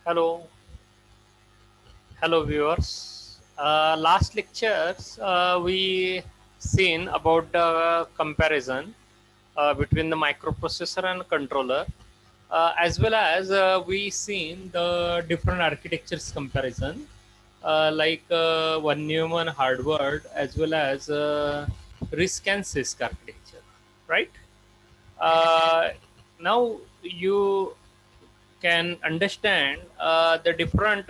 Hello, hello viewers. Last lectures we seen about the comparison between the microprocessor and controller, as well as we seen the different architectures comparison, like one Neumann hardware as well as RISC and CISC architecture, right? Uh, Now you can understand the different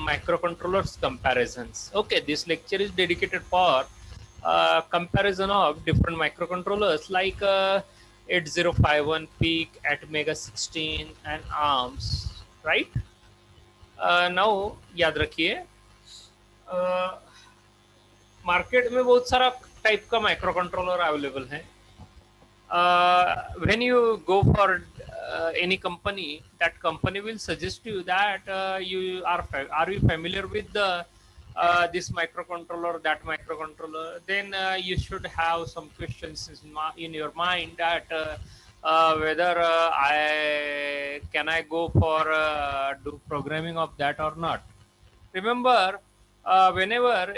microcontrollers comparisons. Okay, this lecture is dedicated for comparison of different microcontrollers like 8051 peak at mega 16 and arms, right? Now याद रखिए, market में बहुत सारा type का micro controller available है. When you go for any company, that company will suggest you that are you familiar with the this microcontroller, that microcontroller. Then you should have some questions in your mind that whether I go for do programming of that or not. Remember, whenever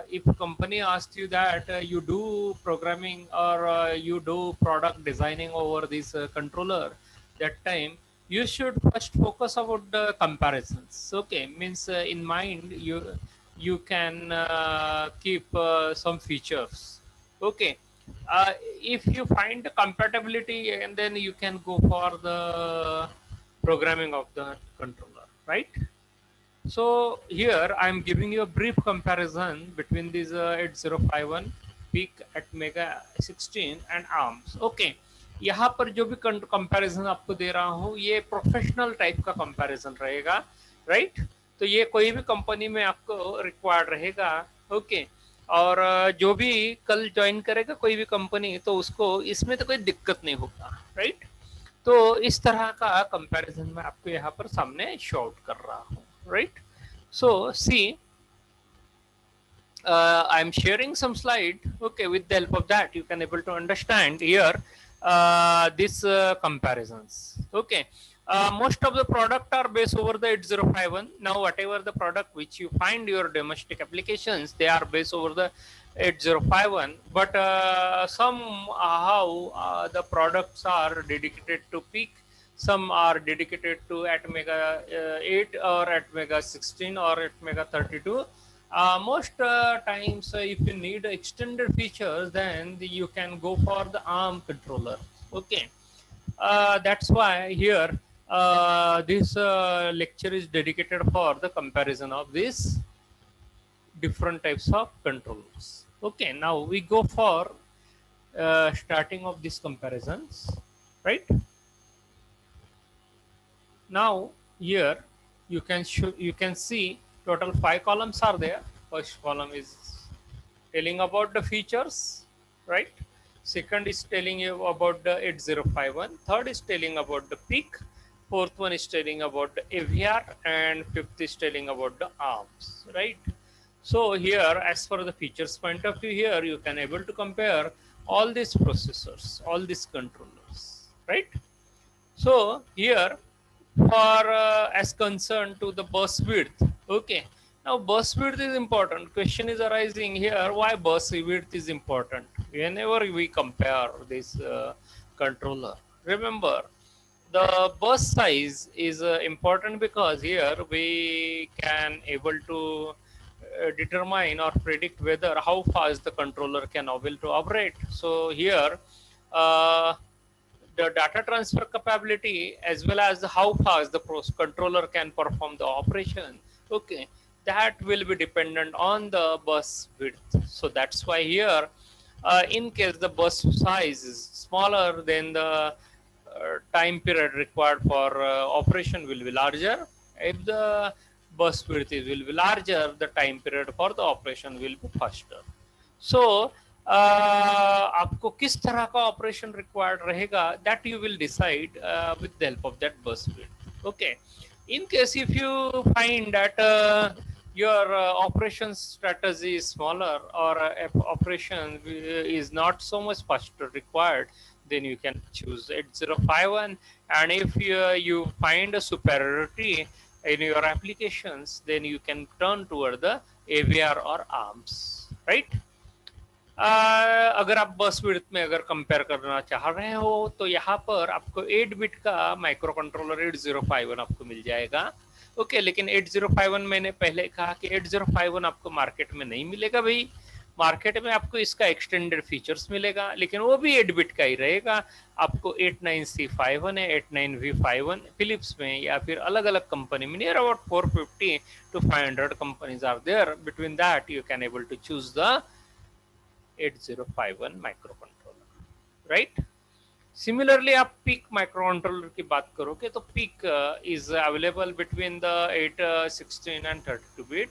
if company asks you that you do programming or you do product designing over this controller, that time you should first focus about the comparisons. Okay, means in mind you can keep some features. Okay, if you find the compatibility, and then you can go for the programming of the controller, right? So here I am giving you a brief comparison between these 8051 peak at mega 16 and arms. Okay, यहाँ पर जो भी comparison आपको दे रहा हूँ ये professional type का comparison रहेगा, राइट? तो ये कोई भी कंपनी में आपको रिक्वायर्ड रहेगा. ओके, और जो भी कल ज्वाइन करेगा कोई भी कंपनी तो उसको इसमें तो कोई दिक्कत नहीं होगा, राइट? तो इस तरह का कंपैरिजन मैं आपको यहाँ पर सामने शो आउट कर रहा हूँ, right? So see, I'm sharing some slide. Okay, with the help of that you can able to understand here this comparisons. Okay, most of the product are based over the 8051. Now whatever the product which you find your domestic applications, they are based over the 8051, but somehow the products are dedicated to peak, some are dedicated to at mega 8 or at mega 16 or at mega 32. Most times if you need extended features, then you can go for the ARM controller. Okay, that's why here this lecture is dedicated for the comparison of these different types of controllers. Okay, now we go for starting of these comparisons, right? Now here you can see total 5 columns are there. First column is telling about the features, right? Second is telling you about the 8051. Third is telling about the peak. Fourth one is telling about the AVR, and fifth is telling about the ARMS, right? So here, as for the features point of view, here you can able to compare all these processors, all these controllers, right? So here, for as concerned to the bus width, okay. Now bus width is important. Question is arising here: why bus width is important? Whenever we compare this controller, remember the bus size is important because here we can able to determine or predict whether how fast the controller can able to operate. So here uh, the data transfer capability as well as how fast the controller can perform the operation, okay, that will be dependent on the bus width. So that's why here in case the bus size is smaller, then the time period required for operation will be larger. If the bus width will be larger, the time period for the operation will be faster. So आपको किस तरह का operation required रहेगा, that you will decide with the help of that bus width. Okay, in case if you find that your operation strategy is smaller, or if operation is not so much faster required, then you can choose 8051. And if you find a superiority in your applications, then you can turn toward the AVR or ARMS, right? अगर आप बस width में अगर compare करना चाह रहे हो तो यहाँ पर आपको 8 बिट का माइक्रो कंट्रोलर 8051 आपको मिल जाएगा। ओके, लेकिन 8051 मैंने पहले कहा कि 8051 आपको मार्केट में नहीं मिलेगा भाई। मार्केट में आपको इसका एक्सटेंडेड फीचर्स मिलेगा, लेकिन वो भी 8 बिट का ही रहेगा। आपको 89C51 है, 89V51 फिलिप्स में या फिर अलग अलग कंपनी में, near about 450 to 500 companies are there. Between that you can able to choose the 8051 microcontroller, right. Similarly आप पीक माइक्रोकंट्रोलर की बात करोगे तो PIC is available between the 8, 16 and 32 bit.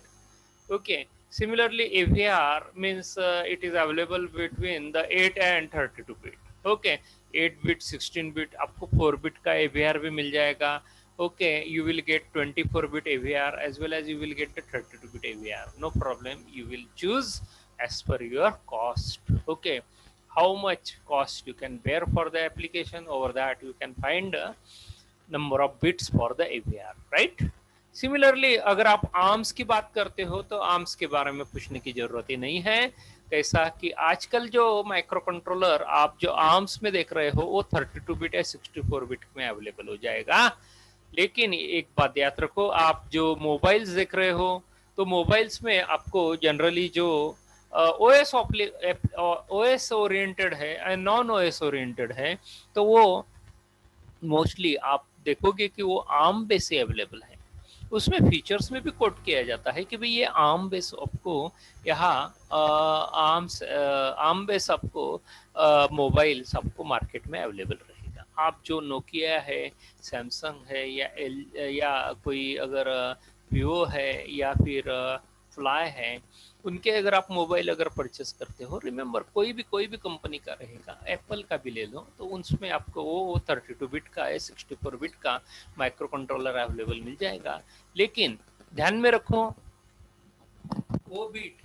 Okay, similarly AVR means it is available between the 8 and 32 bit. Okay, 8 bit, 16 bit, आपको 4 bit का AVR भी मिल जाएगा। Okay, you will get 24 bit AVR as well as you will get the 32 bit AVR. No problem, you will choose as per your cost. Okay, how much cost you can bear for the application, over that you can find a number of bits for the AVR, right? Similarly अगर आप arms की बात करते हो तो arms के बारे में पूछने की जरूरत ही नहीं है। कैसा कि आजकल जो माइक्रो कंट्रोलर आप जो आर्म्स में देख रहे हो वो 32 बिट या 64 बिट में अवेलेबल हो जाएगा। लेकिन एक बात याद रखो, आप जो मोबाइल्स देख रहे हो तो मोबाइल्स में आपको जनरली जो ओएस ओरिएंटेड है, नॉन ओएस ओरिएंटेड है, तो वो मोस्टली आप देखोगे कि वो आर्म बेस से अवेलेबल है। उसमें फीचर्स में भी कोट किया जाता है कि भाई ये आर्म बेस आपको यहाँ आर्म बेस आपको मोबाइल्स आपको मार्केट में अवेलेबल रहेगा। आप जो नोकिया है, सैमसंग है या कोई अगर वीवो है या फिर फ्लाई है, उनके अगर आप मोबाइल अगर परचेस करते हो, रिमेंबर कोई भी कंपनी का रहेगा, एप्पल का भी ले लो तो उसमें आपको वो 32 बिट का है, 64 बिट का माइक्रो कंट्रोलर अवेलेबल मिल जाएगा। लेकिन ध्यान में रखो, वो बिट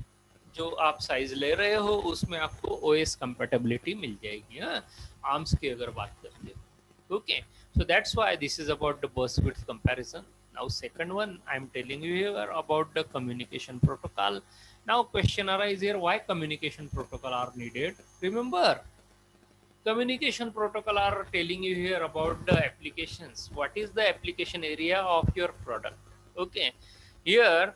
जो आप साइज ले रहे हो उसमें आपको ओएस कंपेटेबिलिटी मिल जाएगी। आर्म्स की अगर बात करते हो, okay, so that's why this is about the bus width comparison. Now second one I am telling you here about the communication protocol. Now question arise here, why communication protocol are needed? Remember, communication protocol are telling you here about the applications. What is the application area of your product? Okay, here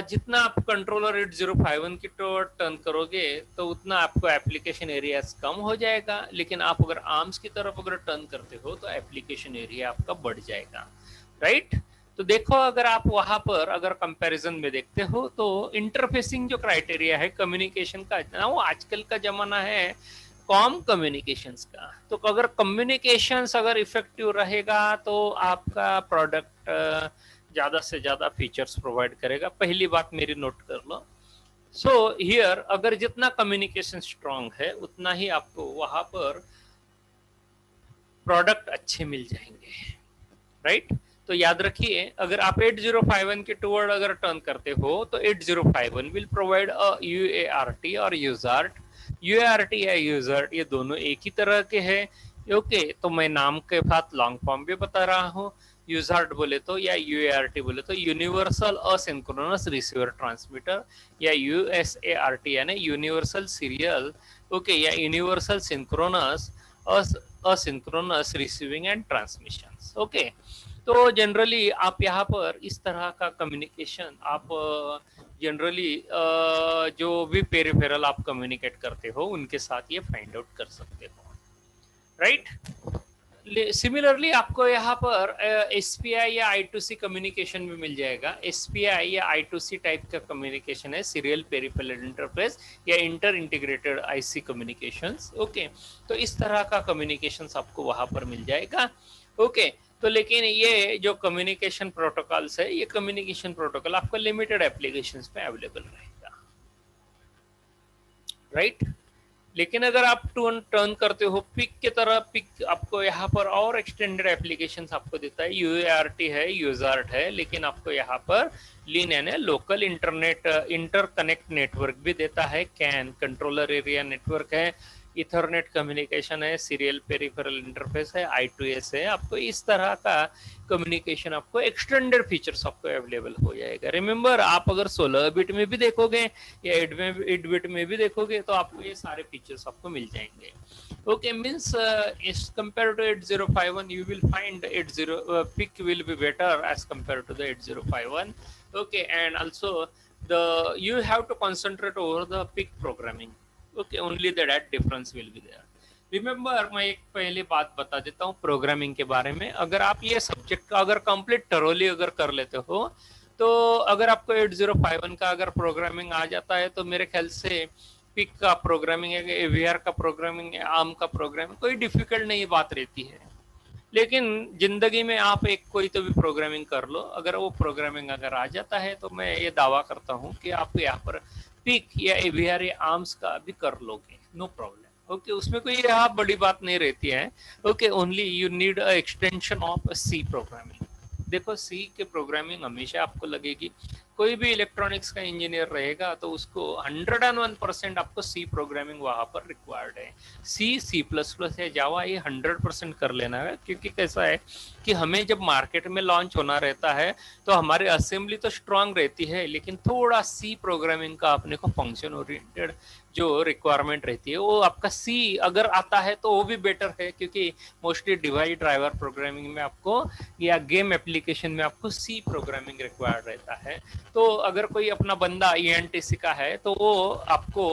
जितना आप controller 8051 की turn करोगे तो उतना आपको application area कम हो जाएगा। लेकिन आप अगर आर्म्स की तरफ अगर टर्न करते हो तो एप्लीकेशन एरिया आपका बढ़ जाएगा, राइट। तो देखो, अगर आप वहां पर अगर कंपैरिजन में देखते हो तो इंटरफेसिंग जो क्राइटेरिया है कम्युनिकेशन का, ना वो आजकल का जमाना है कॉम कम्युनिकेशंस का, तो अगर कम्युनिकेशंस अगर इफेक्टिव रहेगा तो आपका प्रोडक्ट ज्यादा से ज्यादा फीचर्स प्रोवाइड करेगा। पहली बात मेरी नोट कर लो। सो हियर अगर जितना कम्युनिकेशन स्ट्रांग है उतना ही आपको वहां पर प्रोडक्ट अच्छे मिल जाएंगे, राइट। तो याद रखिए, अगर आप 8051 के टुवर्ड अगर टर्न करते हो तो 8051 विल प्रोवाइड अ UART और यूजार्ट। UART या यूजार्ट ये दोनों एक ही तरह के हैं। ओके, तो मैं नाम के साथ लॉन्ग फॉर्म भी बता रहा हूँ। यूजार्ट बोले तो या UART बोले तो यूनिवर्सल असिंक्रोनस रिसीवर ट्रांसमीटर, या USART यानी यूनिवर्सल सीरियल, ओके, या universal synchronous asynchronous receiving end transmission. Okay, तो जनरली आप यहाँ पर इस तरह का कम्युनिकेशन आप जनरली जो भी पेरिफेरल आप कम्युनिकेट करते हो उनके साथ ये फाइंड आउट कर सकते हो, राइट। सिमिलरली आपको यहाँ पर SPI या I2C कम्युनिकेशन भी मिल जाएगा। SPI या I2C टाइप का कम्युनिकेशन है, सीरियल पेरिफेरल इंटरफेस या inter integrated IC communications. Okay, तो इस तरह का कम्युनिकेशंस आपको वहां पर मिल जाएगा। ओके, तो लेकिन ये जो कम्युनिकेशन प्रोटोकॉल्स है, ये कम्युनिकेशन प्रोटोकॉल आपको लिमिटेड एप्लीकेशंस में अवेलेबल रहेगा, राइट। लेकिन अगर आप टर्न करते हो पिक की तरह, पिक आपको यहाँ पर और एक्सटेंडेड एप्लीकेशंस आपको देता है। UART है, यूजार्ट है, लेकिन आपको यहाँ पर लीन यानी लोकल इंटरनेट इंटरकनेक्ट नेटवर्क भी देता है। कैन कंट्रोलर एरिया नेटवर्क है, इथरनेट कम्युनिकेशन है, सीरियल पेरिफेरल इंटरफेस है, I2S है। आपको इस तरह का कम्युनिकेशन, आपको एक्सटेंडेड फीचर्स आपको अवेलेबल हो जाएगा। रिमेंबर, आप अगर 16 बिट में भी देखोगे या 8 बिट में भी देखोगे तो आपको ये सारे फीचर्स आपको मिल जाएंगे। Okay, means as compared to 8051, you will find 80 PIC will be better as compared to the 8051. Okay, and also the you have to concentrate over the PIC programming. Okay, only that difference will be there. Remember, मैं एक पहले बात बता देता हूँ programming के बारे में। अगर आप ये सब्जेक्ट का अगर कंप्लीट थरोली अगर कर लेते हो, तो अगर आपको 8051 का अगर प्रोग्रामिंग आ जाता है तो मेरे ख्याल से पिक का प्रोग्रामिंग है, एवीआर का प्रोग्रामिंग है, आर्म का प्रोग्रामिंग कोई डिफिकल्ट नहीं बात रहती है। लेकिन जिंदगी में आप एक कोई तो भी प्रोग्रामिंग कर लो, अगर वो प्रोग्रामिंग अगर आ जाता है तो मैं ये दावा करता हूँ कि आप यहाँ पर पिक या एवीआर या आर्म्स का भी कर लोगे, नो प्रॉब्लम। ओके, उसमें कोई यहाँ बड़ी बात नहीं रहती है। Okay, only you need a extension of C programming. देखो, सी के प्रोग्रामिंग हमेशा आपको लगेगी, कोई भी इलेक्ट्रॉनिक्स का इंजीनियर रहेगा तो उसको 101% आपको सी प्रोग्रामिंग वहां पर रिक्वायर्ड है। C++ है, जावा, ये 100% कर लेना है। क्योंकि कैसा है कि हमें जब मार्केट में लॉन्च होना रहता है तो हमारे असेंबली तो स्ट्रांग रहती है, लेकिन थोड़ा सी प्रोग्रामिंग का अपने को फंक्शन ओरिएंटेड जो रिक्वायरमेंट रहती है वो आपका सी अगर आता है तो वो भी बेटर है। क्योंकि मोस्टली डिवाइस ड्राइवर प्रोग्रामिंग में आपको या गेम एप्लीकेशन में आपको सी प्रोग्रामिंग रिक्वायर्ड रहता है। तो अगर कोई अपना बंदा ENTC का है तो वो आपको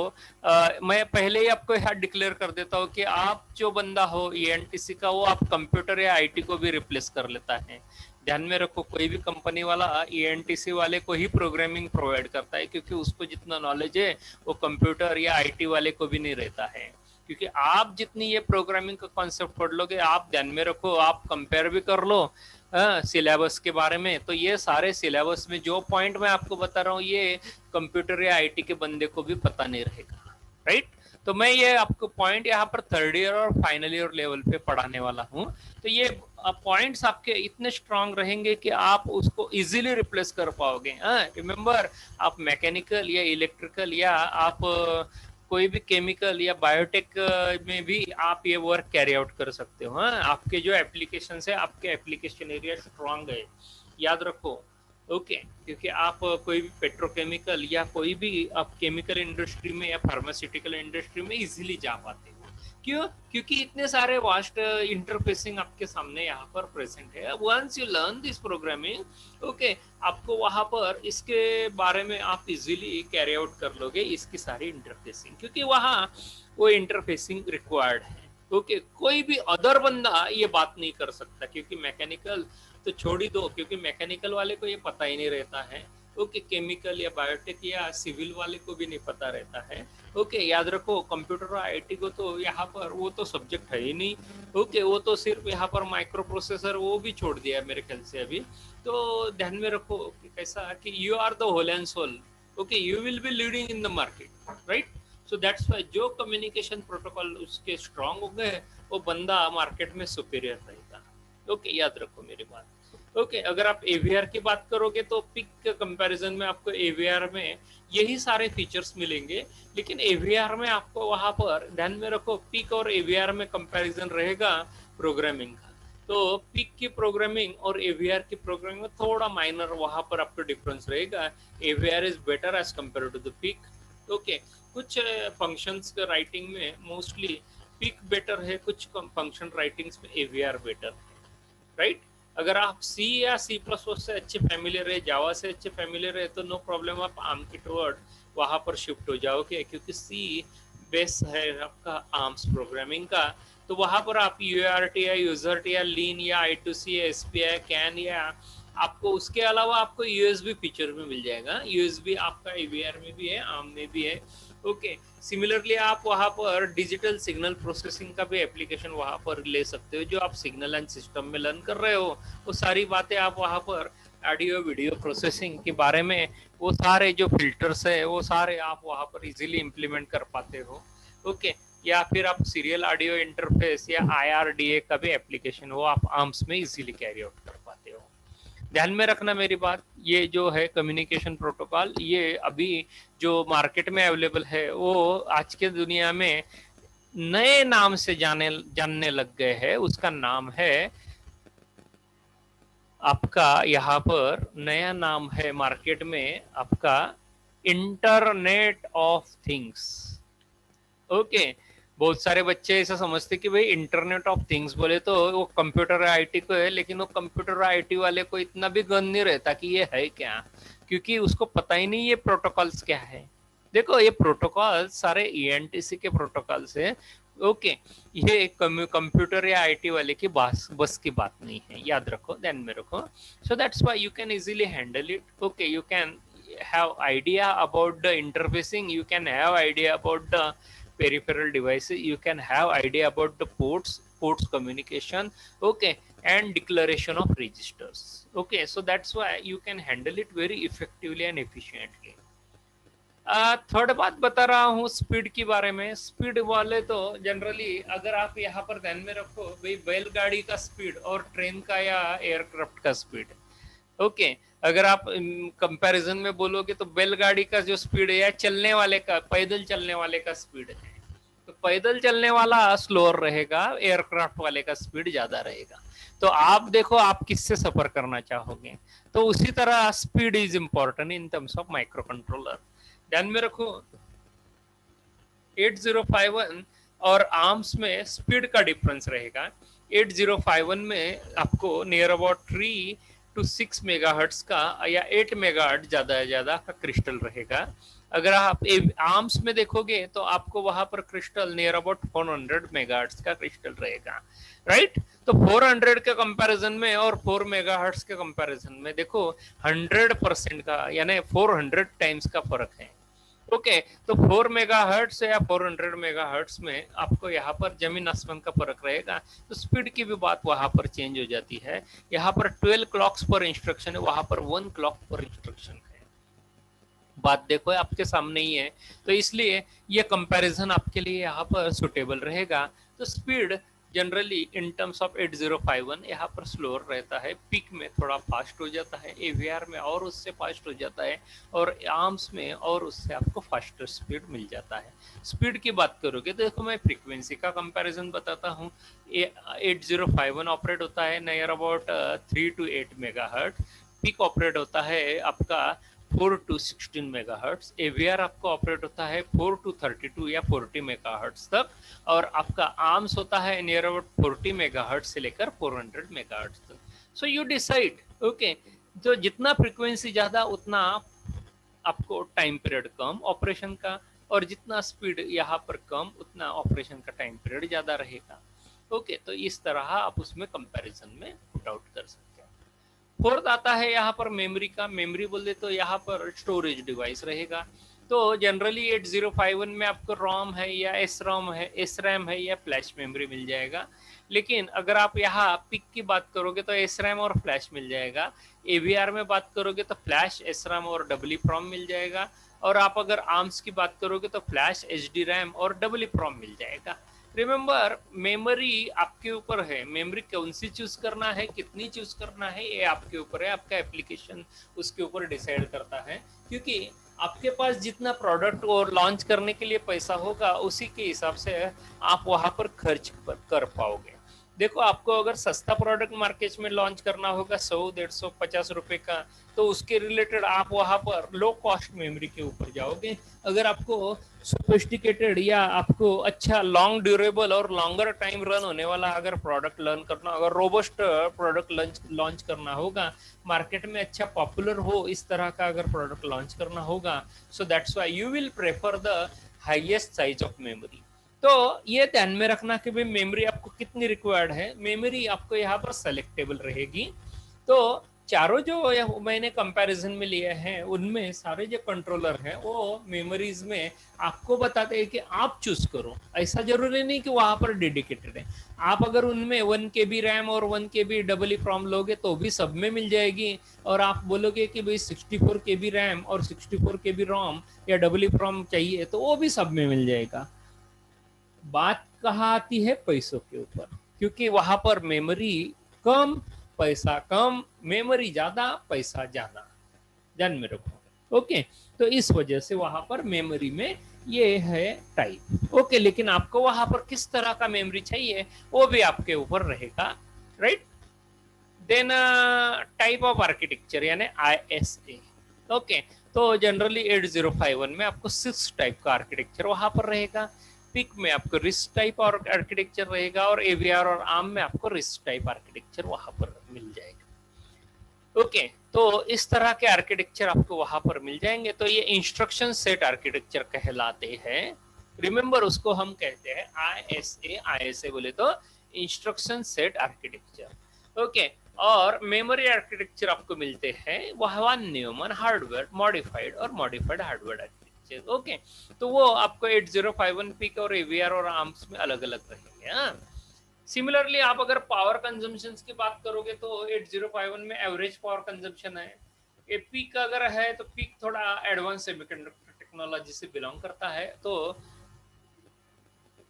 मैं पहले ही आपको यहाँ डिक्लेयर कर देता हूँ कि आप जो बंदा हो ENTC का, वो आप कंप्यूटर या IT को भी रिप्लेस कर लेता है। ध्यान में रखो, कोई भी कंपनी वाला ENTC वाले को ही प्रोग्रामिंग प्रोवाइड करता है, क्योंकि उसको जितना नॉलेज है वो कंप्यूटर या IT वाले को भी नहीं रहता है। क्योंकि आप जितनी ये प्रोग्रामिंग का कॉन्सेप्ट पढ़ लोगे, आप ध्यान में रखो, आप कंपेयर भी कर लो सिलेबस के बारे में, तो ये सारे सिलेबस में जो पॉइंट मैं आपको बता रहा हूँ ये कंप्यूटर या IT के बंदे को भी पता नहीं रहेगा, राइट। तो मैं ये आपको पॉइंट यहाँ पर थर्ड ईयर और फाइनल ईयर लेवल पे पढ़ाने वाला हूँ। तो ये पॉइंट्स आपके इतने स्ट्रांग रहेंगे कि आप उसको इजीली रिप्लेस कर पाओगे। रिमेंबर, आप मैकेनिकल या इलेक्ट्रिकल या आप कोई भी केमिकल या बायोटेक में भी आप ये वर्क कैरी आउट कर सकते हो। आपके जो एप्लीकेशन है, आपके एप्लीकेशन एरिया स्ट्रांग है, याद रखो। ओके, क्योंकि आप कोई भी पेट्रोकेमिकल या कोई भी आप केमिकल इंडस्ट्री में या फार्मास्यूटिकल इंडस्ट्री में इजीली जा पाते हो। क्यों? क्योंकि इतने सारे वास्ट इंटरफेसिंग आपके सामने यहाँ पर प्रेजेंट है। Once you learn this programming, okay, आपको वहां पर इसके बारे में आप इजीली कैरी आउट कर लोगे, इसकी सारी इंटरफेसिंग, क्योंकि वहाँ वो इंटरफेसिंग रिक्वायर्ड है। ओके, कोई भी अदर बंदा ये बात नहीं कर सकता, क्योंकि मैकेनिकल तो छोड़ ही दो, क्योंकि मैकेनिकल वाले को ये पता ही नहीं रहता है। ओके, केमिकल या बायोटेक या सिविल वाले को भी नहीं पता रहता है। ओके, याद रखो, कंप्यूटर और IT को तो यहाँ पर वो तो सब्जेक्ट है ही नहीं। ओके, वो तो सिर्फ यहाँ पर माइक्रो प्रोसेसर वो भी छोड़ दिया मेरे ख्याल से अभी। तो ध्यान में रखो कि कैसा कि you are the whole and sole. Okay, you will be leading in the market, right. So that's why जो कम्युनिकेशन प्रोटोकॉल उसके स्ट्रांग हो गए, वो बंदा मार्केट में सुपीरियर रहेगा। ओके, याद रखो मेरी बात। ओके, अगर आप AVR की बात करोगे तो पिक के कंपैरिजन में आपको AVR में यही सारे फीचर्स मिलेंगे, लेकिन AVR में आपको वहां पर ध्यान में रखो, पिक और AVR में कंपैरिजन रहेगा प्रोग्रामिंग का। तो पिक की प्रोग्रामिंग और AVR की प्रोग्रामिंग में थोड़ा माइनर वहां पर आपको डिफरेंस रहेगा। AVR is better as compare to the PIC. Okay, कुछ फंक्शंस के राइटिंग में मोस्टली पिक बेटर है, कुछ फंक्शन राइटिंग्स में AVR बेटर है, राइट। अगर आप C या C++ से अच्छे फैमिलियर है, जावा से अच्छे फैमिलियर है, तो नो प्रॉब्लम, आप आर्म की टुवर्ड वहां पर शिफ्ट हो जाओगे, क्योंकि C बेस है आपका आर्म्स प्रोग्रामिंग का। तो वहां पर आप UART या यूजर्ट या लीन या I2C या SPI कैन या आपको उसके अलावा आपको USB फीचर भी मिल जाएगा। USB आपका AVR में भी है, आर्म में भी है। ओके, सिमिलरली आप वहां पर डिजिटल सिग्नल प्रोसेसिंग का भी एप्लीकेशन वहां पर ले सकते हो। जो आप सिग्नल एंड सिस्टम में लर्न कर रहे हो वो सारी बातें आप वहां पर ऑडियो वीडियो प्रोसेसिंग के बारे में, वो सारे जो फिल्टर्स है वो सारे आप वहां पर इजीली इंप्लीमेंट कर पाते हो। ओके, या फिर आप सीरियल ऑडियो इंटरफेस या IRDA का भी एप्लीकेशन वो आप आर्म्स में इजीली कैरी आउट कर पाते हो। ध्यान में रखना मेरी बात, ये जो है कम्युनिकेशन प्रोटोकॉल, ये अभी जो मार्केट में अवेलेबल है वो आज के दुनिया में नए नाम से जानने लग गए हैं, उसका नाम है आपका, यहाँ पर नया नाम है मार्केट में आपका इंटरनेट ऑफ थिंग्स। ओके, बहुत सारे बच्चे ऐसा समझते कि भाई इंटरनेट ऑफ थिंग्स बोले तो वो कंप्यूटर आईटी को है, लेकिन वो कंप्यूटर आईटी वाले को इतना भी गन नहीं रहता कि ये है क्या, क्योंकि उसको पता ही नहीं ये प्रोटोकॉल्स क्या है। देखो ये प्रोटोकॉल सारे ईएनटीसी के प्रोटोकॉल्स है। ओके, ये कंप्यूटर या आईटी वाले की बस की बात नहीं है, याद रखो, ध्यान में रखो। सो that's why you can easily handle it. Okay, you can have idea about the interfacing, you can have idea about the peripheral devices, you can have idea about the ports communication, okay, and declaration of registers। okay, so that's why you can handle it very effectively and efficiently। Third बात बता रहा हूँ speed के बारे में। Speed वाले तो generally अगर आप यहाँ पर ध्यान में रखो भाई, बैलगाड़ी का स्पीड और ट्रेन का या एयरक्राफ्ट का स्पीड। ओके, अगर आप कंपैरिजन में बोलोगे तो बैलगाड़ी का जो स्पीड है या चलने वाले का, पैदल चलने वाले का स्पीड है, तो पैदल चलने वाला स्लोअर रहेगा, एयरक्राफ्ट वाले का स्पीड ज्यादा रहेगा। तो आप देखो आप किससे सफर करना चाहोगे। तो उसी तरह speed is important in terms of micro controller. ध्यान में रखो 8051 और आर्म्स में स्पीड का डिफरेंस रहेगा। 8051 में आपको नियर अबाउट 3 to 6 मेगाहर्ट्ज का या 8 मेगाहर्ट्ज ज्यादा का क्रिस्टल रहेगा। अगर आप आर्म्स में देखोगे तो आपको वहां पर क्रिस्टल नियर अबाउट 400 मेगाहर्ट्ज का क्रिस्टल रहेगा, राइट। तो 400 के कंपैरिजन में और 4 मेगाहर्ट्ज के कंपैरिजन में देखो 100% का यानी 400 टाइम्स का फर्क है। ओके, तो 4 मेगाहर्ट्ज या 400 मेगाहर्ट्ज में आपको यहाँ पर जमीन आसमान का फर्क रहेगा। तो स्पीड की भी बात वहां पर चेंज हो जाती है। यहाँ पर 12 क्लॉक्स पर इंस्ट्रक्शन है, वहां पर 1 क्लॉक पर इंस्ट्रक्शन है। बात देखो आपके सामने ही है, तो इसलिए ये कंपैरिजन आपके लिए यहाँ पर सुटेबल रहेगा। तो speed generally in terms of 8051 यहाँ पर स्लोअर रहता है, पिक में थोड़ा फास्ट हो जाता है, एवीआर में और उससे फास्ट हो जाता है, और आर्म्स में और उससे आपको फास्टर स्पीड मिल जाता है। स्पीड की बात करोगे तो देखो मैं फ्रीक्वेंसी का कंपैरिजन बताता हूँ। 8051 ऑपरेट होता है near about 3 to 8 megahertz, PIC operate होता है आपका 4 to 16 मेगाहर्ट्ज, एवीआर आपको ऑपरेट होता है 4 to 32 या 40 मेगाहर्ट्ज तक, और आपका आर्म्स होता है नियर अबाउट 40 मेगाहर्ट्ज से लेकर 400 मेगाहर्ट्ज तक। So you decide. ओके, तो जितना फ्रीक्वेंसी ज्यादा उतना आपको टाइम पीरियड कम ऑपरेशन का, और जितना स्पीड यहाँ पर कम उतना ऑपरेशन का टाइम पीरियड ज्यादा रहेगा। ओके, तो इस तरह आप उसमें कंपैरिजन में पुट आउट कर सकते हैं। फोर्थ आता है यहाँ पर मेमोरी का। मेमोरी बोले तो यहाँ पर स्टोरेज डिवाइस रहेगा। तो जनरली 8051 में आपको रोम है या एस रैम है या फ्लैश मेमोरी मिल जाएगा। लेकिन अगर आप यहाँ पिक की बात करोगे तो एस रैम और फ्लैश मिल जाएगा। एवीआर में बात करोगे तो फ्लैश, एस रैम और डबल प्रॉम मिल जाएगा। और आप अगर आर्म्स की बात करोगे तो फ्लैश, एच डी रैम और डबल प्रॉम मिल जाएगा। रिमेंबर, मेमोरी आपके ऊपर है, मेमोरी कौन सी चूज करना है, कितनी चूज करना है, ये आपके ऊपर है, आपका एप्लीकेशन उसके ऊपर डिसाइड करता है। क्योंकि आपके पास जितना प्रोडक्ट और लॉन्च करने के लिए पैसा होगा उसी के हिसाब से आप वहां पर खर्च कर पाओगे। देखो आपको अगर सस्ता प्रोडक्ट मार्केट में लॉन्च करना होगा 100, 150, 50 रुपए का, तो उसके रिलेटेड आप वहां पर लो कॉस्ट मेमोरी के ऊपर जाओगे। अगर आपको सोफिस्टिकेटेड या आपको अच्छा लॉन्ग ड्यूरेबल और लॉन्गर टाइम रन होने वाला अगर प्रोडक्ट लर्न करना, अगर रोबस्ट प्रोडक्ट लॉन्च करना होगा, मार्केट में अच्छा पॉपुलर हो इस तरह का अगर प्रोडक्ट लॉन्च करना होगा, सो that's why you will prefer the highest size of memory. तो ये ध्यान में रखना कि भाई मेमोरी आपको कितनी रिक्वायर्ड है। मेमोरी आपको यहाँ पर सेलेक्टेबल रहेगी। तो चारों जो मैंने कंपैरिजन में लिए हैं उनमें सारे जो कंट्रोलर हैं वो मेमोरीज में आपको बताते हैं कि आप चूज करो। ऐसा जरूरी नहीं कि वहां पर डेडिकेटेड है। आप अगर उनमें 1 KB रैम और 1 KB डबल फ्रॉम लोगे तो भी सब में मिल जाएगी। और आप बोलोगे कि भाई 64 KB रैम और 64 KB रोम या डबल फ्रॉम चाहिए तो वो भी सब में मिल जाएगा। बात कहाँ आती है, पैसों के ऊपर, क्योंकि वहां पर मेमोरी कम, पैसा कम, मेमोरी ज्यादा, पैसा ज्यादा। ध्यान में रखो। ओके, तो इस वजह से वहां पर मेमोरी में ये है टाइप। ओके, लेकिन आपको वहां पर किस तरह का मेमोरी चाहिए वो भी आपके ऊपर रहेगा, right. Then type of architecture यानी ISA। ओके, तो जनरली 8051 में आपको 6 टाइप का आर्किटेक्चर वहां पर रहेगा। पिक में आपको रिस्क टाइप और आर्किटेक्चर रहेगा, और AVR और ARM में आपको रिस्क टाइप आर्किटेक्चर वहां पर मिल जाएगा। ओके, तो इस तरह के आर्किटेक्चर आपको वहां पर मिल जाएंगे। तो ये इंस्ट्रक्शन सेट आर्किटेक्चर कहलाते हैं। रिमेंबर, उसको हम कहते हैं ISA बोले तो इंस्ट्रक्शन सेट आर्किटेक्चर। ओके, और मेमोरी आर्किटेक्चर आपको मिलते हैं वहां न्यूमन हार्डवेयर मॉडिफाइड और मॉडिफाइड हार्डवेयर आर्किटेक्चर। ओके, तो वो आपको 8051 पिक और AVR और आर्म्स में अलग अलग रहेंगे। हाँ, सिमिलरली आप अगर पावर कंजम्पशन की बात करोगे तो 8051 में एवरेज पावर कंजम्पशन है। ये पीक अगर है तो पीक थोड़ा एडवांस सेमीकंडक्टर टेक्नोलॉजी से बिलोंग करता है, तो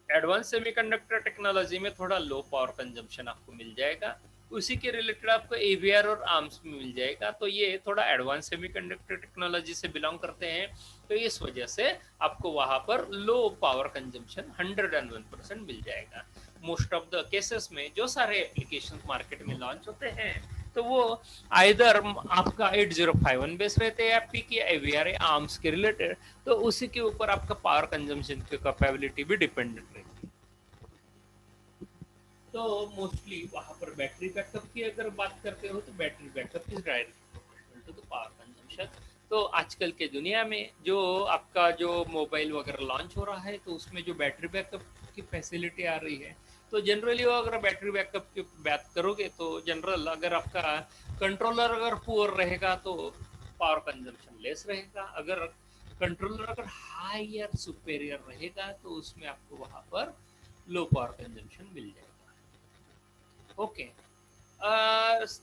एडवांस सेमीकंडक्टर टेक्नोलॉजी में थोड़ा लो पावर कंजम्पशन आपको मिल जाएगा। उसी के रिलेटेड आपको AVR और आर्म्स में मिल जाएगा। तो ये थोड़ा एडवांस सेमीकंडक्टर टेक्नोलॉजी से बिलोंग करते हैं, तो इस वजह से आपको वहां पर लो पावर कंजम्पशन 101% मिल जाएगा। मोस्ट ऑफ द केसेस में जो सारे एप्लीकेशन मार्केट में लॉन्च होते हैं तो वो आइदर आपका 8051 बेस रहते हैं या पिक या AVR या आर्म्स के रिलेटेड, तो उसी के ऊपर आपका पावर कंजम्पशन की कैपेबिलिटी भी डिपेंडेंट रहती है। तो मोस्टली वहां पर बैटरी बैकअप की अगर बात करते हो तो battery backup is directly proportional to the power consumption. तो आजकल के दुनिया में जो आपका जो मोबाइल वगैरह लॉन्च हो रहा है तो उसमें जो बैटरी बैकअप की फैसिलिटी आ रही है, तो जनरली वो अगर बैटरी बैकअप की बात करोगे तो जनरल अगर आपका कंट्रोलर अगर पुअर रहेगा तो पावर कंजम्पशन लेस रहेगा। अगर कंट्रोलर अगर हाई या सुपेरियर रहेगा तो उसमें आपको वहां पर लो पावर कंजम्पशन मिल जाएगा। ओके,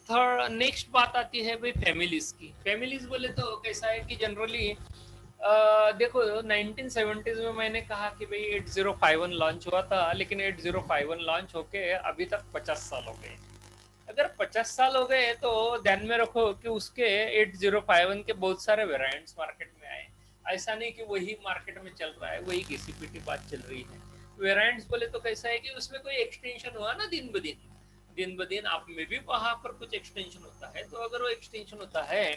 थर्ड नेक्स्ट बात आती है भाई फैमिलीज की। फैमिलीज बोले तो कैसा है कि जनरली देखो 1970s में मैंने कहा कि भाई 8051 लॉन्च हुआ था, लेकिन 8051 लॉन्च होके अभी तक 50 साल हो गए। अगर 50 साल हो गए तो ध्यान में रखो कि उसके 8051 के बहुत सारे वेरिएंट्स मार्केट में आए। ऐसा नहीं कि वही मार्केट में चल रहा है, वही घिसी पिटी बात चल रही है। वेरिएंट्स बोले तो कैसा है कि उसमें कोई एक्सटेंशन हुआ ना दिन ब दिन, दिन ब दिन आप में भी वहां पर कुछ एक्सटेंशन होता है। तो अगर वो एक्सटेंशन होता है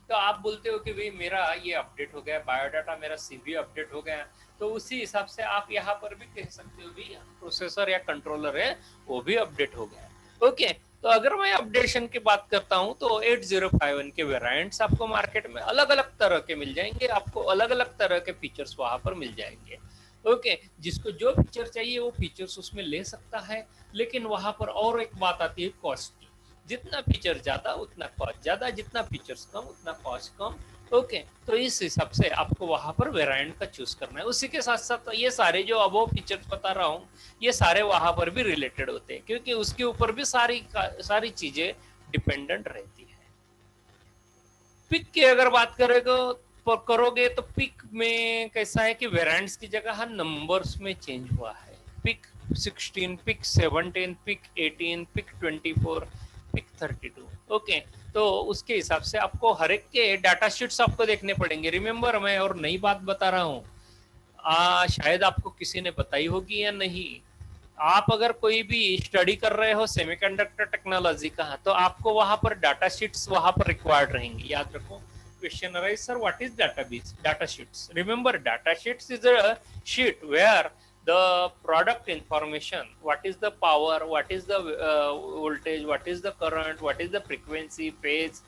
तो आप बोलते हो कि भाई मेरा ये अपडेट हो गया, बायोडाटा मेरा CV अपडेट हो गया, तो उसी हिसाब से आप यहाँ पर भी कह सकते हो भी प्रोसेसर या कंट्रोलर है वो भी अपडेट हो गया। ओके, तो अगर मैं अपडेशन की बात करता हूं तो 8051 के वेरिएंट्स आपको मार्केट में अलग अलग तरह के मिल जाएंगे, आपको अलग अलग तरह के फीचर्स वहां पर मिल जाएंगे। ओके, जिसको जो फीचर चाहिए वो फीचर्स उसमें ले सकता है। लेकिन वहां पर और एक बात आती है कॉस्ट की। जितना फीचर ज्यादा उतना कॉस्ट ज्यादा, जितना फीचर्स कम उतना कॉस्ट कम। ओके, तो इस हिसाब से आपको वहां पर वेरिएंट का चूज करना है। उसी के साथ साथ ये सारे जो अब फीचर्स बता रहा हूँ ये सारे वहां पर भी रिलेटेड होते हैं, क्योंकि उसके ऊपर भी सारी चीजें डिपेंडेंट रहती है। पिक की अगर बात करोगे तो पिक में कैसा है कि वेरिएंट्स की जगह नंबर्स में चेंज हुआ है। PIC 16, PIC 17, PIC 18, PIC 24, PIC 32। Okay, तो उसके हिसाब से आपको हर एक के डाटा शीट्स आपको देखने पड़ेंगे। रिमेंबर, मैं और नई बात बता रहा हूँ, शायद आपको किसी ने बताई होगी या नहीं। आप अगर कोई भी स्टडी कर रहे हो सेमीकंडक्टर टेक्नोलॉजी का तो आपको वहां पर डाटा शीट्स वहां पर रिक्वायर्ड रहेंगी। याद रखो, question arise sir what is database data sheets. Remember, data sheets is a sheet where the product information, what is the power, what is the voltage, what is the current, what is the frequency, phase,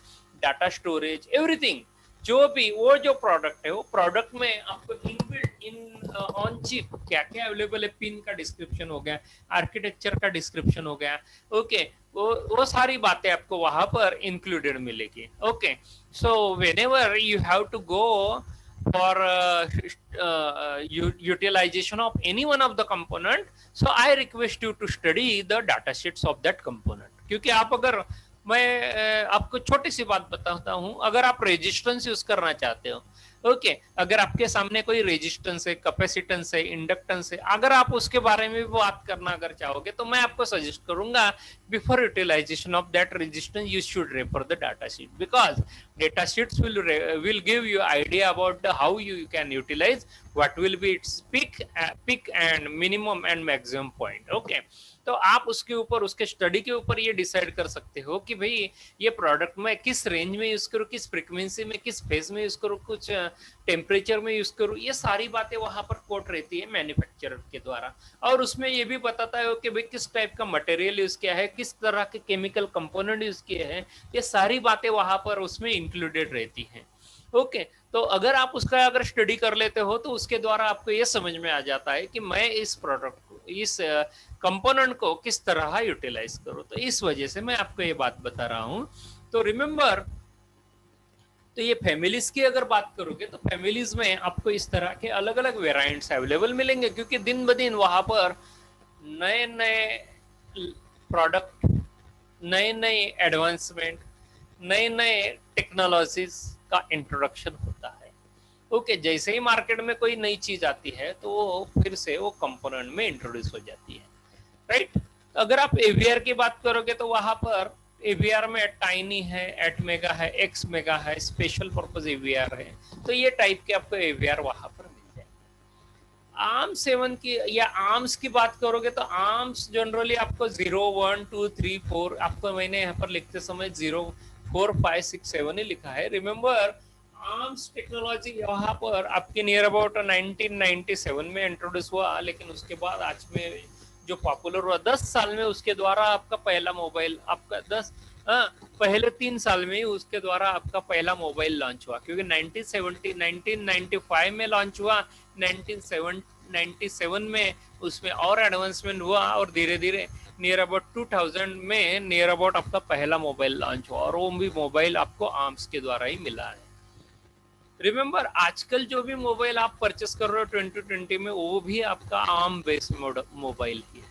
data storage, everything, जो भी वो जो product है वो product में आपको inbuilt in on chip क्या क्या अवेलेबल है, पिन का डिस्क्रिप्शन हो गया, आर्किटेक्चर का डिस्क्रिप्शन हो गया। ओके, वो सारी बातें आपको वहां पर इंक्लूडेड मिलेगी। Okay, so whenever you have to go for utilization of any one of the component, so I request you to study the data sheets of that component। क्योंकि आप अगर मैं आपको छोटी सी बात बताता हूं, अगर आप रेजिस्टेंस यूज करना चाहते हो, ओके अगर आपके सामने कोई रेजिस्टेंस है, कैपेसिटेंस है, इंडक्टेंस है, अगर आप उसके बारे में भी बात करना अगर चाहोगे तो मैं आपको सजेस्ट करूंगा before utilization of that resistance you should refer the data sheet, because data sheets will give you idea about how you can utilize what will be its peak and minimum and maximum point. Okay, तो आप उसके ऊपर, उसके study के ऊपर ये decide कर सकते हो कि भाई ये प्रोडक्ट मैं किस रेंज में यूज करूँ, किस फ्रीक्वेंसी में, किस फेज में यूज करूँ, कुछ टेम्परेचर में यूज करूँ। ये सारी बातें वहां पर कोट रहती है मैन्युफैक्चरर के द्वारा, और उसमें ये भी बताता है कि भाई किस टाइप का मटेरियल यूज किया है, किस तरह के केमिकल कंपोनेंट यूज किए हैं। ये सारी बातें वहां पर उसमें इंक्लूडेड रहती हैं। ओके, तो अगर आप उसका अगर स्टडी कर लेते हो तो उसके द्वारा आपको ये समझ में आ जाता है कि मैं इस प्रोडक्ट को, इस कंपोनेंट को किस तरह यूटिलाइज करूं। तो इस वजह से मैं आपको ये बात बता रहा हूं। तो रिमेंबर, तो ये फैमिलीज की अगर बात करोगे तो फैमिलीज में आपको इस तरह के अलग अलग वेरिएंट्स अवेलेबल मिलेंगे, क्योंकि दिन ब दिन वहां पर नए नए प्रोडक्ट, नए नए एडवांसमेंट, नए नए टेक्नोलॉजीज का इंट्रोडक्शन होता है। ओके, जैसे ही मार्केट में कोई नई चीज आती है तो वो फिर से वो कंपोनेंट में इंट्रोड्यूस हो जाती है, राइट। अगर आप एवीआर की बात करोगे तो वहां पर एवीआर में टाइनी है, एट मेगा है, एक्स मेगा है, स्पेशल पर्पज एवीआर है। तो ये टाइप के आपको एवीआर वहां पर मिल जाए। आर्म्स 7 की या आर्म्स की बात करोगे तो आर्म्स जनरली आपको 0 1 2 3 4, आपको मैंने यहाँ पर लिखते समय 0 4 5 6 7 ही लिखा है। रिमेंबर, आर्म्स टेक्नोलॉजी यहाँ पर आपके नियर अबाउट 1997 में इंट्रोड्यूस हुआ, लेकिन उसके बाद आज में जो पॉपुलर हुआ 10 साल में उसके द्वारा आपका पहला मोबाइल, आपका 10 पहले 3 साल में ही उसके द्वारा आपका पहला मोबाइल लॉन्च हुआ, क्योंकि 1995 में लॉन्च हुआ, 1997 में उसमें और एडवांसमेंट हुआ, और धीरे धीरे नियर अबाउट 2000 में नियर अबाउट आपका पहला मोबाइल लॉन्च हुआ, और वो भी मोबाइल आपको आर्म्स के द्वारा ही मिला है। रिमेंबर, आजकल जो भी मोबाइल आप परचेस कर रहे हो 2020 में, वो भी आपका आर्म बेस्ड मोबाइल ही है।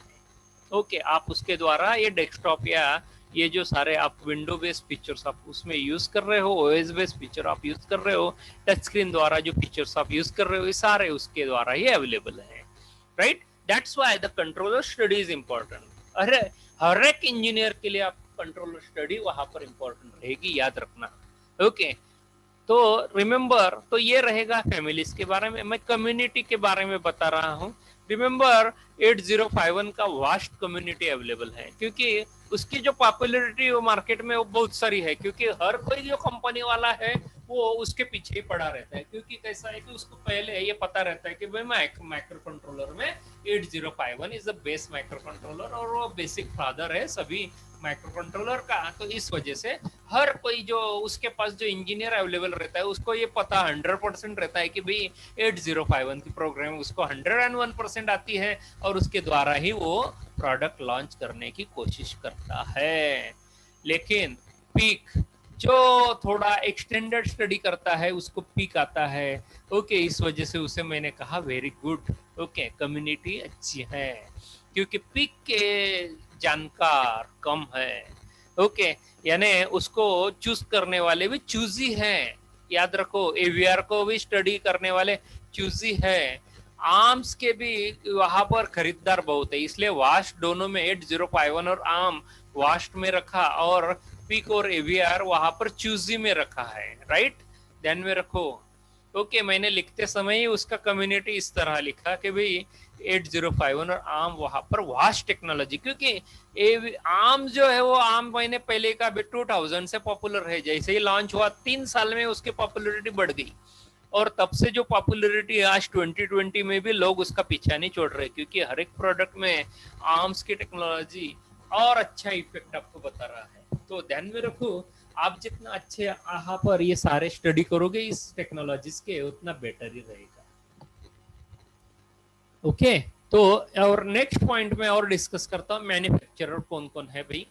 ओके, आप उसके द्वारा ये डेस्कटॉप या ये जो सारे आप विंडो बेस्ड फीचर्स आप उसमें यूज कर रहे हो, ओएस बेस्ड फीचर आप यूज कर रहे हो, टच स्क्रीन द्वारा जो फीचर्स आप यूज कर रहे हो, ये सारे उसके द्वारा ही अवेलेबल है, right. That's why the controller study is important. अरे हर एक इंजीनियर के लिए आप कंट्रोलर स्टडी वहां पर इंपॉर्टेंट रहेगी, याद रखना। ओके, तो रिमेंबर, तो ये रहेगा फैमिलीज के बारे में। मैं कम्युनिटी के बारे में बता रहा हूँ। रिमेंबर, 8051 का वास्ट कम्युनिटी अवेलेबल है, क्योंकि उसकी जो पॉपुलैरिटी वो मार्केट में वो बहुत सारी है, क्योंकि हर कोई जो कंपनी वाला है वो उसके पीछे ही पड़ा रहता है। क्योंकि कैसा है कि उसको पहले ये पता रहता है कि भाई माइक्रो कंट्रोलर में 8051 is the best micro controller, और वो बेसिक फादर है सभी माइक्रो कंट्रोलर का। तो इस वजह से हर कोई जो उसके पास जो इंजीनियर अवेलेबल रहता है उसको ये पता 100% रहता है कि भाई 8051 की प्रोग्राम उसको 101% आती है, और उसके द्वारा ही वो प्रोडक्ट लॉन्च करने की कोशिश करता है। लेकिन पीक जो थोड़ा एक्सटेंडेड स्टडी करता है उसको पीक आता है। ओके, इस वजह से उसे मैंने कहा वेरी गुड। ओके, कम्युनिटी अच्छी है, क्योंकि पीक के जानकार कम है। ओके, यानी उसको चूज करने वाले भी चूजी हैं, याद रखो। एवीआर को भी स्टडी करने वाले चूजी है, आर्म्स के भी वहां पर खरीदार बहुत है, इसलिए वास्ट दोनों में 8051 और आर्म वास्ट में रखा, और पिक और एवीआर वहां पर चूजी में रखा है, राइट, ध्यान में रखो। ओके, मैंने लिखते समय ही उसका कम्युनिटी इस तरह लिखा कि भाई 8051 और आर्म वहां पर वास्ट टेक्नोलॉजी, क्योंकि आर्म जो है वो आर्म मैंने पहले का 2000 से पॉपुलर है, जैसे ही लॉन्च हुआ 3 साल में उसकी पॉपुलरिटी बढ़ गई, और तब से जो पॉपुलरिटी आज 2020 में भी लोग उसका पीछा नहीं छोड़ रहे, क्योंकि हर एक प्रोडक्ट में आर्म्स की टेक्नोलॉजी और अच्छा इफेक्ट आपको बता रहा है। तो ध्यान में रखो, आप जितना अच्छे यहाँ पर ये सारे स्टडी करोगे इस टेक्नोलॉजीज के, उतना बेटर ही रहेगा। ओके, तो और नेक्स्ट पॉइंट में और डिस्कस करता हूँ, मैन्युफैक्चरर कौन कौन है भाई।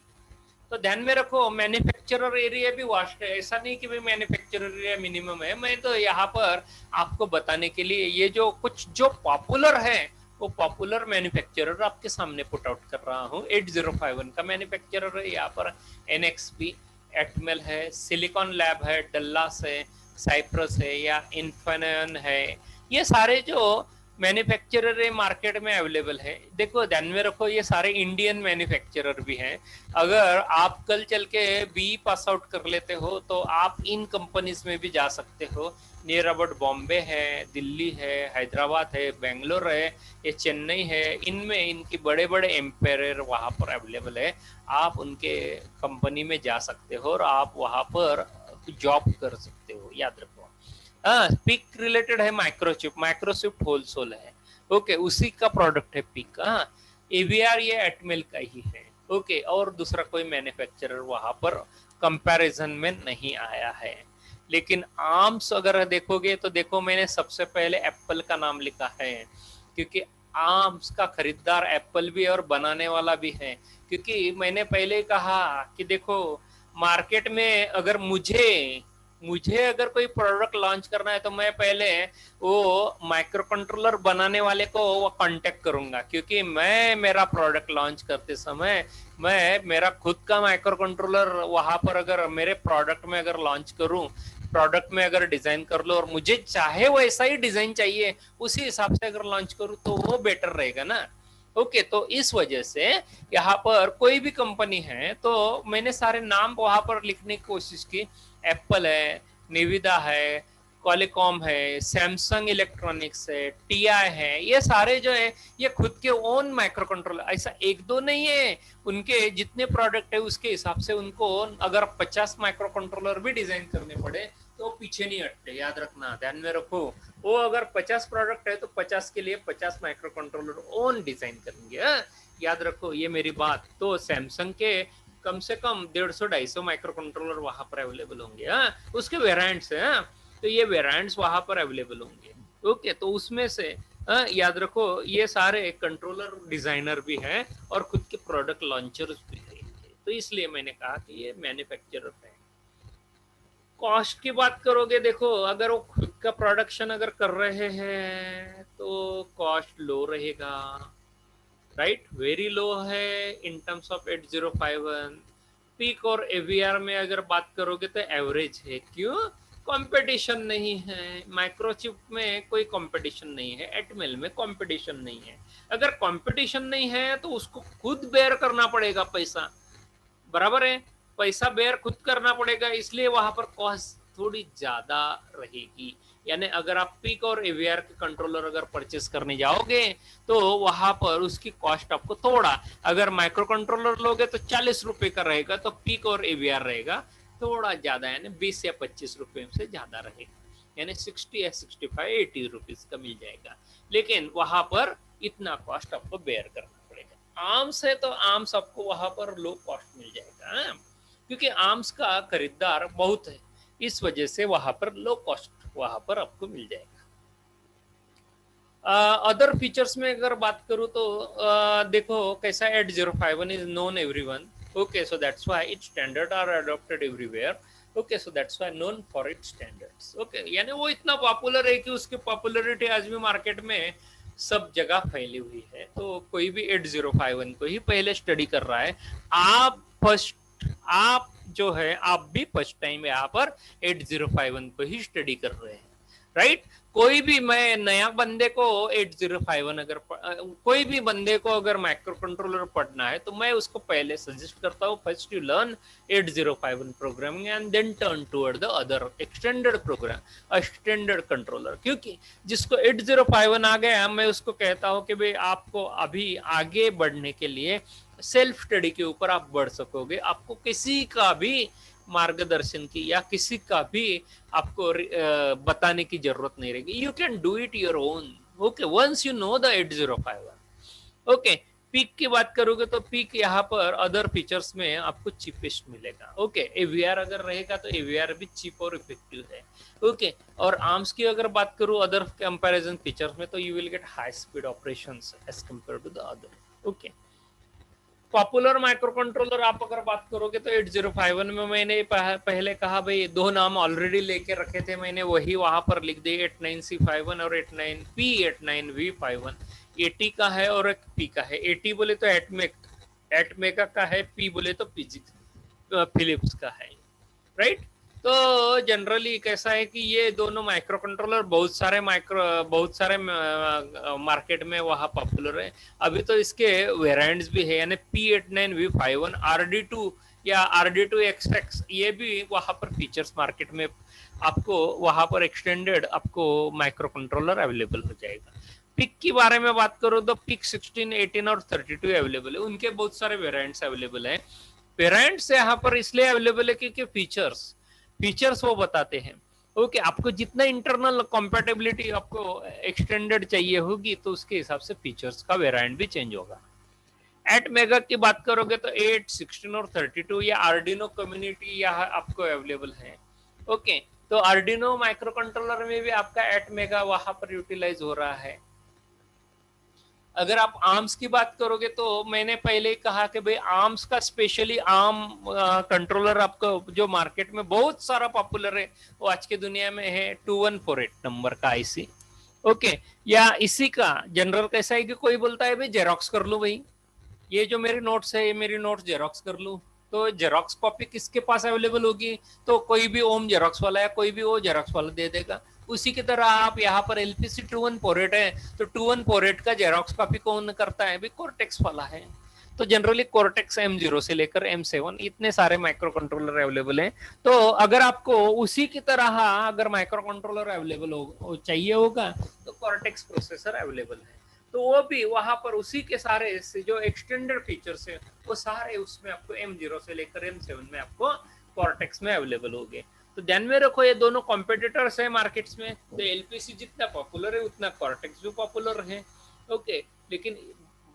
तो ध्यान में रखो, मैन्युफैक्चरर एरिया भी वास्ट है, ऐसा नहीं कि भाई मैन्युफैक्चरर एरिया मिनिमम है। मैं तो यहाँ पर आपको बताने के लिए ये जो कुछ जो पॉपुलर है वो पॉपुलर मैन्युफैक्चरर आपके सामने पुट आउट कर रहा हूँ। 8051 का मैन्युफैक्चरर है यहाँ पर NXP, एटमेल है, सिलिकॉन लैब है, डल्लास है, साइप्रस है या इन्फिनियन है, ये सारे जो मैन्युफैक्चरर मार्केट में अवेलेबल है। देखो ध्यान में रखो, ये सारे इंडियन मैन्युफैक्चरर भी हैं। अगर आप कल चल के बी पास आउट कर लेते हो तो आप इन कंपनीज में भी जा सकते हो। नियर अबाउट बॉम्बे है, दिल्ली है, हैदराबाद है, बेंगलोर है, ये चेन्नई है, इनमें इनकी बड़े बड़े एम्पायर वहाँ पर अवेलेबल है। आप उनके कंपनी में जा सकते हो और आप वहाँ पर जॉब कर सकते हो, याद रखो। हाँ, पिक रिलेटेड है माइक्रोचिप, माइक्रोचिप होलसेल है। ओके, उसी का प्रोडक्ट है पिक। हाँ, एवीआर ये एटमेल का ही है। ओके, और दूसरा कोई मैन्युफैक्चरर वहां पर कंपैरिजन में नहीं आया है। लेकिन आर्म्स अगर देखोगे तो देखो, मैंने सबसे पहले एप्पल का नाम लिखा है, क्योंकि आर्म्स का खरीदार एप्पल भी है और बनाने वाला भी है। क्योंकि मैंने पहले कहा कि देखो, मार्केट में अगर मुझे मुझे अगर कोई प्रोडक्ट लॉन्च करना है तो मैं पहले वो माइक्रो कंट्रोलर बनाने वाले को वो कांटेक्ट करूंगा, क्योंकि मैं मेरा प्रोडक्ट लॉन्च करते समय मैं मेरा खुद का माइक्रो कंट्रोलर वहां पर अगर मेरे प्रोडक्ट में अगर लॉन्च करूं, प्रोडक्ट में अगर डिजाइन कर लो और मुझे चाहे वैसा ही डिजाइन चाहिए उसी हिसाब से अगर लॉन्च करूं तो वो बेटर रहेगा ना। ओके, तो इस वजह से यहाँ पर कोई भी कंपनी है तो मैंने सारे नाम वहां पर लिखने की कोशिश की। एप्पल है, निविदा है, क्वालिकॉम है, सैमसंग इलेक्ट्रॉनिक्स है, टीआई है, ये सारे जो है ये खुद के ओन माइक्रो कंट्रोलर, ऐसा एक दो नहीं है। उनके जितने प्रोडक्ट है उसके हिसाब से उनको अगर 50 माइक्रो कंट्रोलर भी डिजाइन करने पड़े तो पीछे नहीं हटते, याद रखना, ध्यान में रखो। वो अगर 50 प्रोडक्ट है तो 50 के लिए 50 माइक्रो कंट्रोलर ओन डिजाइन करेंगे। याद रखो ये मेरी बात। तो सैमसंग के कम से कम 150-250 माइक्रो कंट्रोलर वहां पर अवेलेबल होंगे। उसके वेरिएंट्स हैं, तो ये वेरिएंट्स वहां पर अवेलेबल होंगे। ओके, तो उसमें से याद रखो ये सारे कंट्रोलर डिजाइनर भी हैं और खुद के प्रोडक्ट लॉन्चर्स भी हैं। तो इसलिए मैंने कहा कि ये मैन्युफैक्चरर है। कॉस्ट की बात करोगे, देखो अगर वो खुद का प्रोडक्शन अगर कर रहे हैं तो कॉस्ट लो रहेगा, राइट, वेरी लो है इन टर्म्स ऑफ 8051। पीक और एवीआर में अगर बात करोगे तो एवरेज है। क्यों? कंपटीशन नहीं है, माइक्रोचिप में कोई कंपटीशन नहीं है, एटमेल में कंपटीशन नहीं है। अगर कंपटीशन नहीं है तो उसको खुद बेयर करना पड़ेगा पैसा, बराबर है, पैसा बेयर खुद करना पड़ेगा, इसलिए वहां पर कॉस्ट थोड़ी ज्यादा रहेगी। यानी अगर आप पीक और एवीआर के कंट्रोलर अगर परचेस करने जाओगे तो वहां पर उसकी कॉस्ट आपको थोड़ा, अगर माइक्रो कंट्रोलर लोगे तो 40 रुपए का रहेगा, तो पीक और एवीआर रहेगा थोड़ा ज्यादा, यानी 20 या 25 रुपए से ज्यादा रहेगा, यानी 60 या 65-80 रुपीज का मिल जाएगा। लेकिन वहां पर इतना कॉस्ट आपको बेयर करना पड़ेगा। आर्म्स है तो आर्म्स आपको वहां पर लो कॉस्ट मिल जाएगा, क्योंकि आर्म्स का खरीदार बहुत है, इस वजह से वहां पर लो कॉस्ट वहां पर आपको मिल जाएगा। अदर फीचर्स में अगर बात करूं तो देखो कैसा, 8051 is known everyone. Okay, so that's why it's standard are adopted everywhere. Okay, so that's why known for its standards. Okay, यानी वो इतना पॉपुलर है कि उसकी पॉपुलैरिटी आज भी मार्केट में सब जगह फैली हुई है। तो कोई भी 8051 को ही पहले स्टडी कर रहा है। आप जो है आप भी फर्स्ट टाइम यहाँ पर 8051 को ही स्टडी कर रहे हैं, राइट। कोई भी, मैं नया बंदे को 8051 अगर कोई भी बंदे को अगर माइक्रो कंट्रोलर पढ़ना है तो मैं उसको पहले सजेस्ट करता हूँ, first you learn 8051 programming and then turn toward the other extended program, extended controller. क्योंकि जिसको 8051 आ गया, मैं उसको कहता हूँ कि भाई आपको अभी आगे बढ़ने के लिए सेल्फ स्टडी के ऊपर आप बढ़ सकोगे, आपको किसी का भी मार्गदर्शन की या किसी का भी आपको बताने की जरूरत नहीं रहेगी। You can do it your own. Okay, once you know the 8051। Okay, PIC की बात करोगे तो पीक यहाँ पर अदर फीचर्स में आपको चीपेस्ट मिलेगा। ओके, एवीआर अगर रहेगा तो एवीआर भी चीप और इफेक्टिव है। ओके, और आर्म्स की अगर बात करूँ अदर कंपैरिजन फीचर्स में, तो you will get high speed operations as compare to the other. Okay, popular micro controller आप अगर बात करोगे तो 8051 में मैंने पहले कहा भाई, दो नाम ऑलरेडी लेके रखे थे मैंने, वही वहां पर लिख दिए, 89C51 और 89P89V51। 80 का है और एक पी का है। 80 बोले तो एटमेका का है, पी बोले तो पीजी फिलिप्स का है, राइट। तो जनरली कैसा है कि ये दोनों माइक्रो कंट्रोलर बहुत सारे मार्केट में वहाँ पॉपुलर है। अभी तो इसके वेरिएंट्स भी है, यानी P89V51 RD2 या RD2XX, ये भी वहाँ पर फीचर्स मार्केट में आपको वहाँ पर एक्सटेंडेड आपको माइक्रो कंट्रोलर अवेलेबल हो जाएगा। पिक की बारे में बात करो तो पिक 16, 18 और 32 अवेलेबल है, उनके बहुत सारे वेरिएंट्स अवेलेबल हैं। वेरिएंट्स यहाँ पर इसलिए अवेलेबल है क्योंकि फीचर्स वो बताते हैं। ओके, आपको जितना इंटरनल कंपैटिबिलिटी आपको एक्सटेंडेड चाहिए होगी तो उसके हिसाब से फीचर्स का वेरिएंट भी चेंज होगा। 8 मेगा की बात करोगे तो 8, 16 और 32 या आर्डिनो कम्युनिटी यहाँ आपको अवेलेबल है। ओके, तो आर्डिनो माइक्रो कंट्रोलर में भी आपका 8 मेगा वहां पर यूटिलाइज हो रहा है। अगर आप आर्म्स की बात करोगे तो मैंने पहले ही कहा कि भाई आर्म्स का स्पेशली आर्म कंट्रोलर आपको जो मार्केट में बहुत सारा पॉपुलर है वो आज की दुनिया में है 2148 नंबर का आईसी। ओके, या इसी का जनरल कैसा है कि कोई बोलता है भाई जेरोक्स कर लो, भाई ये जो मेरी नोट्स है ये मेरी नोट्स जेरोक्स कर लूं, तो जेरोक्स कॉपी किसके पास अवेलेबल होगी? तो कोई भी ओम जेरोक्स वाला है, कोई भी वो जेरोक्स वाला दे देगा। उसी की तरह आप यहाँ पर एलपीसी 2148 है, तो 2148 का जेरोक्स कॉपी कौन करता है? भी कोर्टेक्स वाला है। तो जनरली कोर्टेक्स M0 से लेकर M7 इतने सारे माइक्रो कंट्रोलर अवेलेबल हैं। तो अगर आपको उसी की तरह अगर माइक्रो कंट्रोलर अवेलेबल हो चाहिए होगा तो कोर्टेक्स प्रोसेसर अवेलेबल है। तो वो भी वहां पर उसी के सारे जो एक्सटेंडेड फीचर्स है वो सारे उसमें आपको M0 से लेकर M7 में आपको कॉर्टेक्स में अवेलेबल हो गए। तो ध्यान में रखो ये दोनों कॉम्पिटिटर्स है मार्केट्स में, तो एलपीसी जितना पॉपुलर है उतना कॉर्टेक्स भी पॉपुलर है। ओके, लेकिन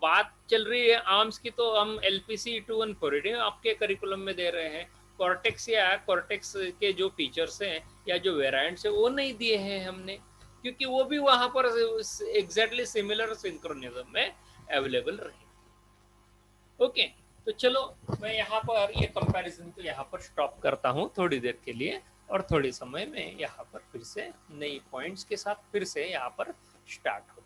बात चल रही है आर्म्स की, तो हम एलपीसी 2148 आपके करिकुलम में दे रहे हैं। कॉर्टेक्स या कॉर्टेक्स के जो फीचर्स हैं या जो वेरिएंट्स है वो नहीं दिए हैं हमने, क्योंकि वो भी वहां पर एग्जैक्टली सिमिलर सिंक्रोनिज्म में अवेलेबल रहे। ओके, तो चलो मैं यहाँ पर ये कंपैरिजन को यहाँ पर स्टॉप करता हूँ थोड़ी देर के लिए, और थोड़ी समय में यहाँ पर फिर से नई पॉइंट्स के साथ फिर से यहाँ पर स्टार्ट हो।